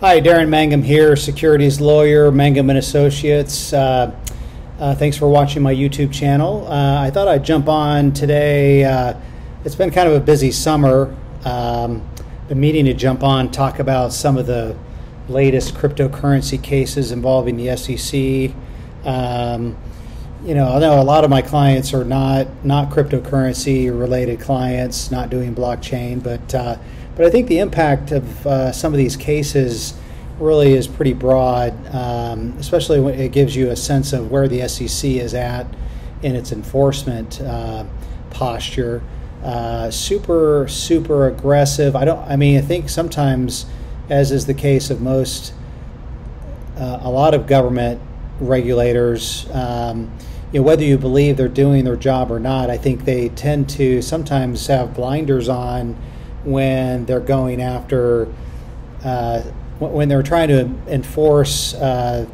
Hi, Darren Mangum here, securities lawyer, Mangum and Associates. Thanks for watching my YouTube channel. I thought I'd jump on today. It's been kind of a busy summer. Been meaning to jump on, talk about some of the latest cryptocurrency cases involving the SEC. I know a lot of my clients are not cryptocurrency related clients, not doing blockchain, but I think the impact of some of these cases really is pretty broad, especially when it gives you a sense of where the SEC is at in its enforcement posture. Super aggressive. I think sometimes, as is the case of a lot of government regulators, whether you believe they're doing their job or not, I think they tend to sometimes have blinders on when they're going after, when they're trying to enforce the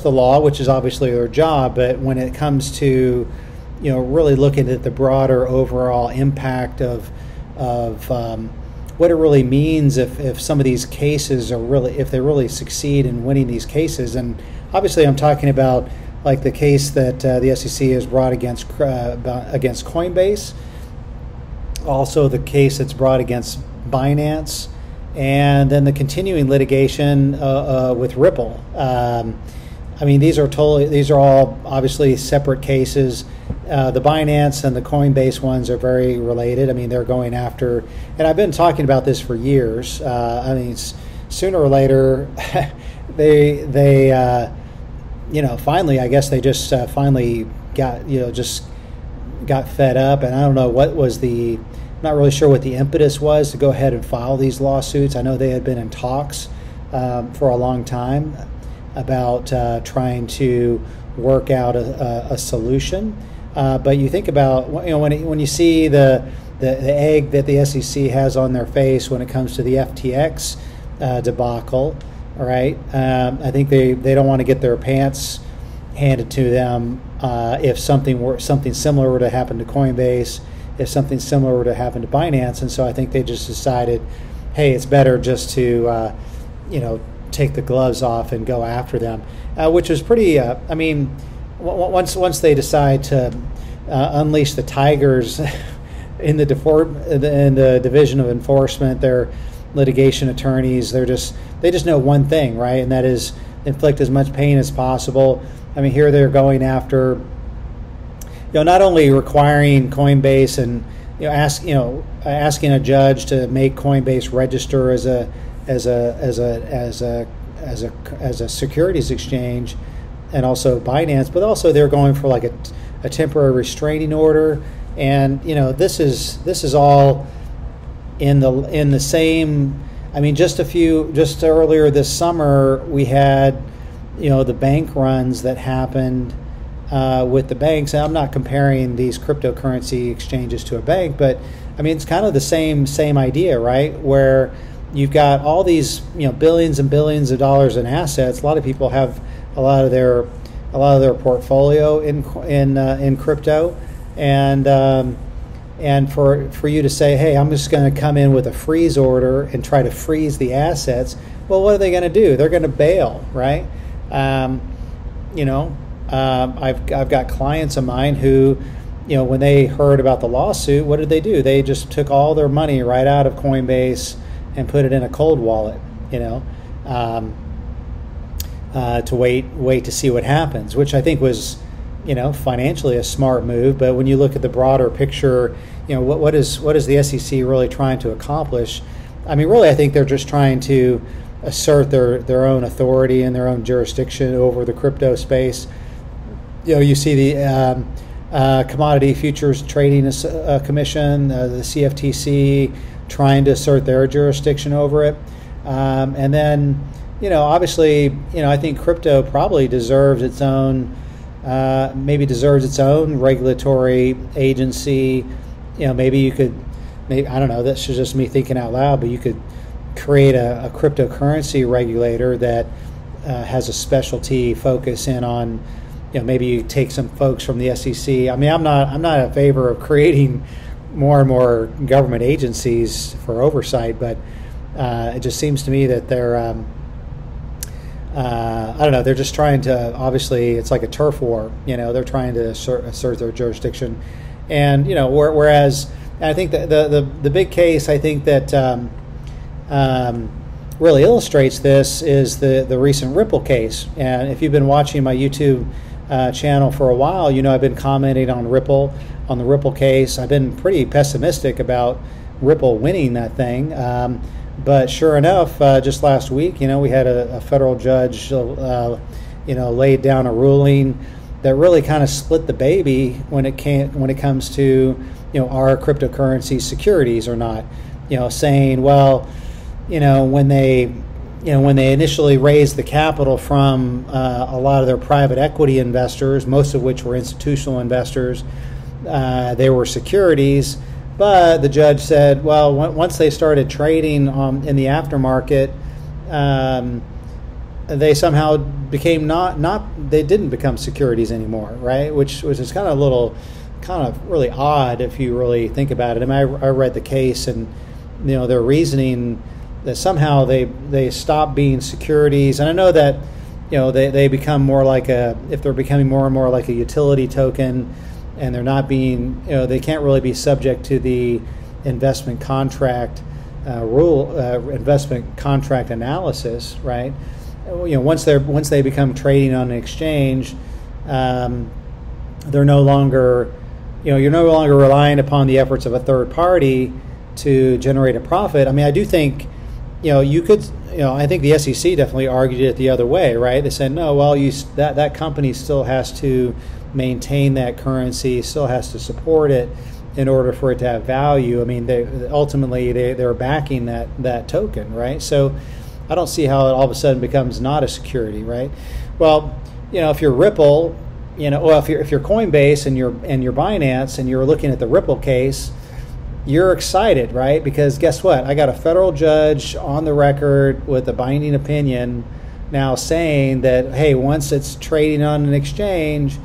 law, which is obviously their job. But when it comes to, really looking at the broader overall impact of what it really means if some of these cases if they really succeed in winning these cases. And obviously I'm talking about like the case that the SEC has brought against Coinbase, also the case that's brought against Binance, and then the continuing litigation with Ripple. These are all obviously separate cases. The Binance and the Coinbase ones are very related. They're going after, and I've been talking about this for years. Sooner or later, they finally, I guess they just finally got fed up, and I don't know what was not really sure what the impetus was to go ahead and file these lawsuits. I know they had been in talks for a long time about trying to work out a solution. But you think about, when you see the egg that the SEC has on their face when it comes to the FTX debacle, all right? I think they don't want to get their pants handed to them if something similar were to happen to Coinbase, if something similar were to happen to Binance. And so I think they just decided, hey, it's better just to take the gloves off and go after them, which was pretty. Once they decide to unleash the tigers in the Division of Enforcement, their litigation attorneys, they just know one thing, right? And that is inflict as much pain as possible. Here they're going after, not only requiring Coinbase and asking a judge to make Coinbase register as a securities exchange, and also Binance, but also they're going for like a temporary restraining order. And this is all in the same. Just earlier this summer we had the bank runs that happened with the banks. And I'm not comparing these cryptocurrency exchanges to a bank, but it's kind of the same idea, right? Where you've got all these billions and billions of dollars in assets. A lot of people have a lot of their portfolio in crypto, and for you to say, hey, I'm just going to come in with a freeze order and try to freeze the assets. Well, what are they going to do? They're going to bail, right? I've got clients of mine who, when they heard about the lawsuit, what did they do? They just took all their money right out of Coinbase and put it in a cold wallet, to wait to see what happens, which I think was, financially a smart move. But when you look at the broader picture, what is the SEC really trying to accomplish? Really, I think they're just trying to assert their own authority and their own jurisdiction over the crypto space. You see the Commodity Futures Trading Commission, the CFTC, trying to assert their jurisdiction over it. And then, obviously, I think crypto probably deserves its own regulatory agency. Maybe you could, I don't know, that's just me thinking out loud, but you could create a cryptocurrency regulator that has a specialty focus in on, maybe you take some folks from the SEC. I'm not in favor of creating more and more government agencies for oversight, but It just seems to me that they're, I don't know, they're just trying to, obviously, it's like a turf war. They're trying to assert their jurisdiction. And, whereas I think that the big case, I think that really illustrates this is the recent Ripple case. And if you've been watching my YouTube channel for a while, I've been commenting on the Ripple case. I've been pretty pessimistic about Ripple winning that thing. But sure enough, just last week, we had a federal judge, laid down a ruling that really kind of split the baby when it comes to, are cryptocurrency securities or not. Saying, well, when they initially raised the capital from a lot of their private equity investors, most of which were institutional investors, they were securities. But the judge said, well, once they started trading in the aftermarket, they somehow became they didn't become securities anymore, right? Which is kind of really odd if you really think about it. I read the case, and their reasoning that somehow they stop being securities. And I know that they become more like if they're becoming more and more like a utility token, and they're not being, they can't really be subject to the investment contract investment contract analysis, right? Once they become trading on an exchange, they're no longer, you're no longer relying upon the efforts of a third party to generate a profit. I mean, I do think, you could, I think the SEC definitely argued it the other way, right? They said, no, well, that company still has to maintain that currency, still has to support it in order for it to have value. I mean, they're backing that token, right? So I don't see how it all of a sudden becomes not a security, right? Well, if you're Ripple, if you're Coinbase and you're Binance and you're looking at the Ripple case, you're excited, right? Because guess what? I got a federal judge on the record with a binding opinion now saying that, hey, once it's trading on an exchange,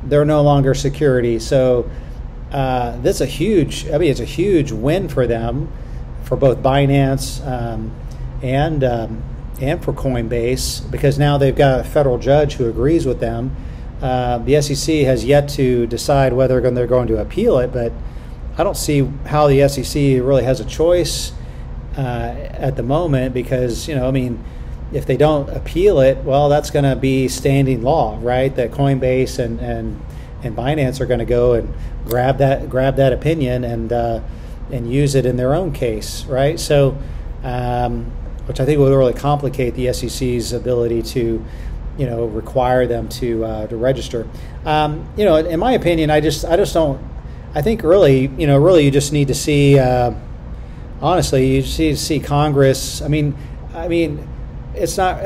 they're no longer security. So it's a huge win for them, for both Binance and for Coinbase, because now they've got a federal judge who agrees with them. The SEC has yet to decide whether they're going to appeal it, but I don't see how the SEC really has a choice at the moment, because if they don't appeal it, well, that's going to be standing law, right? That Coinbase and Binance are going to go and grab that opinion and use it in their own case, right? So, which I think will really complicate the SEC's ability to, require them to register. In my opinion, I just don't. I think really you just need to see. Honestly, you just need to see Congress. I mean, it's not,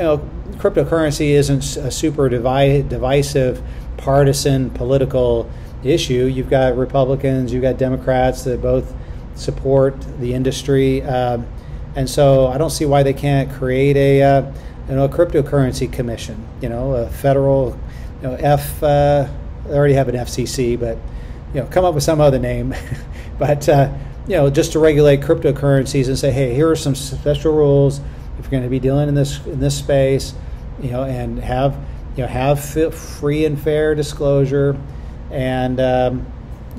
cryptocurrency isn't a super divisive, partisan political issue. You've got Republicans, you've got Democrats that both support the industry, and so I don't see why they can't create a cryptocurrency commission. A federal, they already have an FCC, but come up with some other name, but just to regulate cryptocurrencies and say, hey, here are some special rules if you're going to be dealing in this space, and have free and fair disclosure, and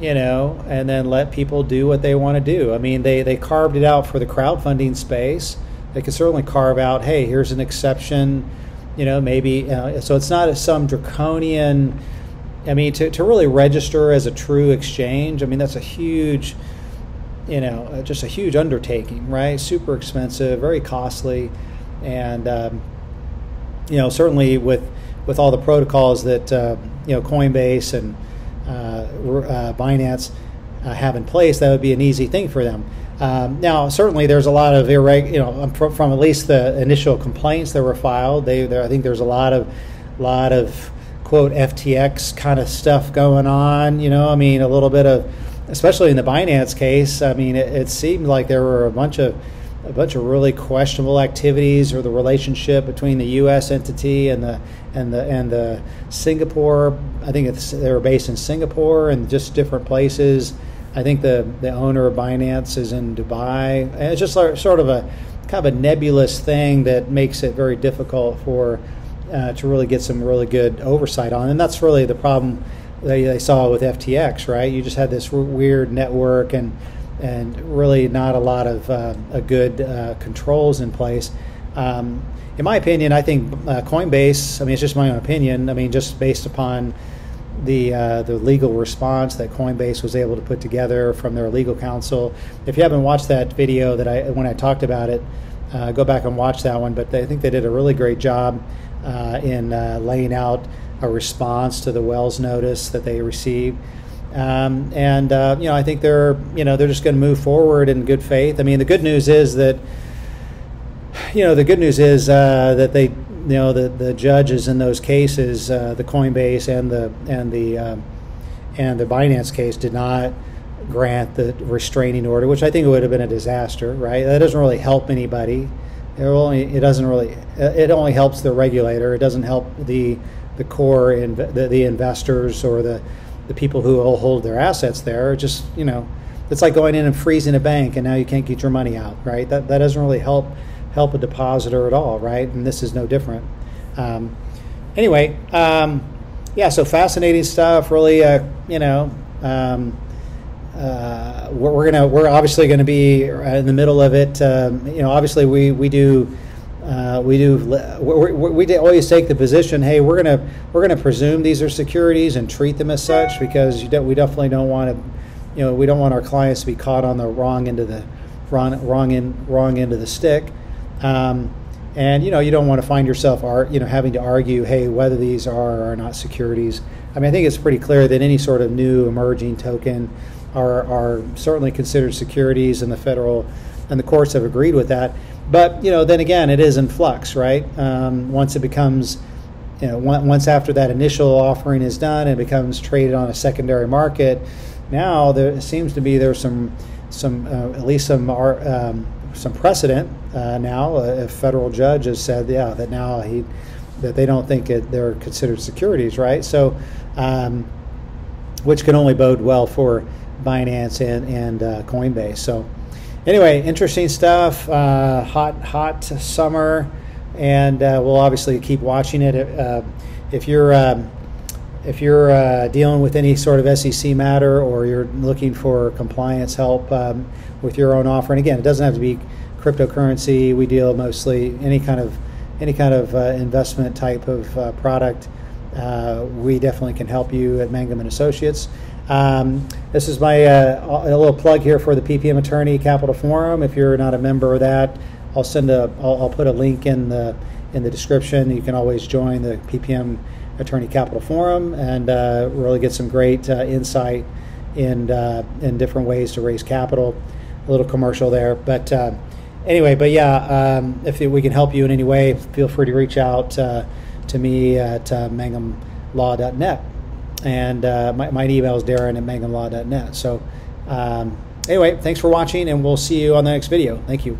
and then let people do what they want to do. I mean, they carved it out for the crowdfunding space. They could certainly carve out, hey, here's an exception, maybe, so it's not some draconian. I mean, to really register as a true exchange, I mean, that's a huge, just a huge undertaking, right? Super expensive, very costly, and certainly with all the protocols that Coinbase and Binance have in place, that would be an easy thing for them. Now, certainly, there's a lot of from at least the initial complaints that were filed. I think there's a lot of quote FTX kind of stuff going on. I mean, a little bit of, especially in the Binance case. I mean, it seemed like there were a bunch of really questionable activities, or the relationship between the U.S. entity and the Singapore. I think they were based in Singapore and just different places. I think the owner of Binance is in Dubai. And it's just sort of kind of a nebulous thing that makes it very difficult for to really get some really good oversight on. And that's really the problem they saw with FTX, right? You just had this weird network and really not a lot of good controls in place. In my opinion, I think Coinbase, I mean, it's just my own opinion, I mean, just based upon the legal response that Coinbase was able to put together from their legal counsel. If you haven't watched that video when I talked about it, go back and watch that one. But I think they did a really great job in laying out a response to the Wells notice that they received. I think they're just going to move forward in good faith. I mean, the good news is that that they, the judges in those cases, the Coinbase and the Binance case, did not grant the restraining order, which I think would have been a disaster, right? That doesn't really help anybody. It only helps the regulator. It doesn't help the core the investors or the people who will hold their assets there. Just, it's like going in and freezing a bank and now you can't get your money out, right? That doesn't really help a depositor at all, right? And this is no different. So fascinating stuff. Really, we're obviously going to be in the middle of it. Obviously we always take the position, hey, we're gonna presume these are securities and treat them as such, because we definitely don't want to, we don't want our clients to be caught on the wrong end of the stick. You don't want to find yourself having to argue, hey, whether these are or are not securities. I mean, I think it's pretty clear that any sort of new emerging token are certainly considered securities, and the federal and the courts have agreed with that. But then again, it is in flux, right? Once it becomes, once after that initial offering is done, it becomes traded on a secondary market. Now there seems to be some precedent. Now a federal judge has said, that they don't think they're considered securities, right? So, which can only bode well for Binance and Coinbase. So, anyway, interesting stuff. Hot summer, and we'll obviously keep watching it. If you're dealing with any sort of SEC matter, or you're looking for compliance help with your own offering, again, it doesn't have to be cryptocurrency. We deal mostly any kind of investment type of product. We definitely can help you at Mangum and Associates. This is my a little plug here for the PPM Attorney Capital Forum. If you're not a member of that, I'll put a link in the description. You can always join the PPM Attorney Capital Forum and really get some great insight in different ways to raise capital. A little commercial there, but if we can help you in any way, feel free to reach out to me at mangumlaw.net. And my email is darren@mangumlaw.net. So thanks for watching, and we'll see you on the next video. Thank you.